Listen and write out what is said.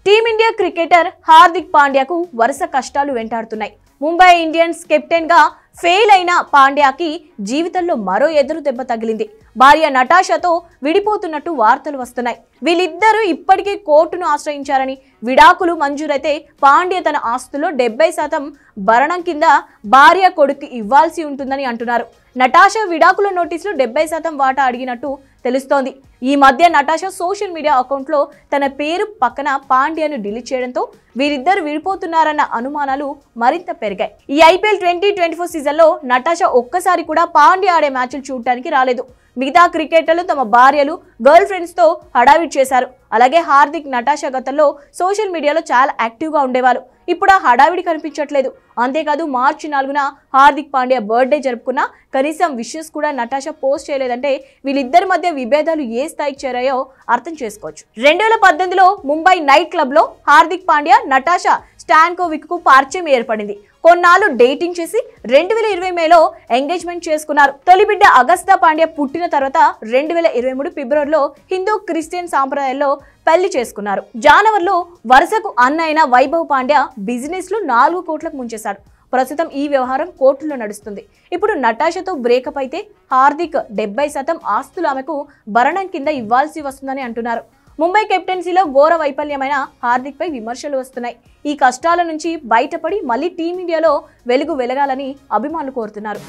Team India cricketer Hardik పాండ్యాకు వరుస కష్టాలు వెంటాడుతున్నాయి. Mumbai Indians captain గా ఫెయిల్ అయిన పాండ్యాకి జీవితంలో మరో ఎదురు దెబ్బ తగిలింది. భార్య నటాషాతో విడిపోతున్నట్టు వార్తలు వస్తున్నాయి. వీళ్ళిద్దరూ ఇప్పటికే కోర్టును ఆశ్రయించారని, విడాకులు మంజూరైతే పాండ్య తన ఆస్తుల్లో 70% భరణం కింద భార్య కొడుకు ఇవ్వాల్సి ఉంటుందని అంటున్నారు. నటాషా విడాకుల నోటీసులో 70% వాటా అడిగినట్టు తెలుస్తోంది. ఈ మధ్య నటాషా సోషల్ మీడియా అకౌంట్లో తన పేరు పక్కన పాండ్యాను డిలీట్ చేయడంతో వీరిద్దరు విడిపోతున్నారన్న అనుమానాలు మరింత పెరిగాయి. ఈ ఐపీఎల్ 2024 సీజన్లో నటాషా ఒక్కసారి కూడా పాండ్యా ఆడే మ్యాచ్లు చూడటానికి రాలేదు. మిగతా క్రికెటర్లు తమ భార్యలు, గర్ల్ ఫ్రెండ్స్ తో హడావిడి చేశారు. అలాగే హార్దిక్, నటాషా గతంలో సోషల్ మీడియాలో చాలా యాక్టివ్ గా ఉండేవారు. ఇప్పుడు ఆ హడావిడి కనిపించట్లేదు. అంతేకాదు మార్చి 4న హార్దిక్ పాండ్యా బర్త్డే జరుపుకున్నా కనీసం విషెస్ కూడా నటాషా పోస్ట్ చేయలేదంటే వీళ్ళిద్దరి మధ్య విభేదాలు ఏ స్థాయికి చేరాయో అర్థం చేసుకోవచ్చు. 2018లో ముంబై నైట్ క్లబ్ లో హార్దిక్ పాండ్యా, నటాషా స్టాన్కోవిక్ కు పరిచయం ఏర్పడింది. కొన్నాళ్ళు డేటింగ్ చేసి 2020 మేలో ఎంగేజ్మెంట్ చేసుకున్నారు. తొలి బిడ్డ అగస్తా పాండ్యా పుట్టిన తర్వాత 2023 ఫిబ్రవరిలో హిందూ క్రిస్టియన్ సాంప్రదాయాల్లో పెళ్లి చేసుకున్నారు. జనవరిలో వరుసకు అన్న అయిన వైభవ్ పాండ్యా బిజినెస్ లో 4 కోట్లకు ముంచేశాడు. ప్రస్తుతం ఈ వ్యవహారం కోర్టులో నడుస్తుంది. ఇప్పుడు నటాషాతో బ్రేకప్ అయితే హార్దిక్ 70% ఆస్తులు ఆమెకు భరణం కింద ఇవ్వాల్సి వస్తుందని అంటున్నారు. ముంబై కెప్టెన్సీలో ఘోర వైఫల్యమైన హార్దిక్ పై విమర్శలు వస్తున్నాయి. ఈ కష్టాల నుంచి బయటపడి మళ్ళీ టీమిండియాలో వెలుగు వెలగాలని అభిమానులు కోరుతున్నారు.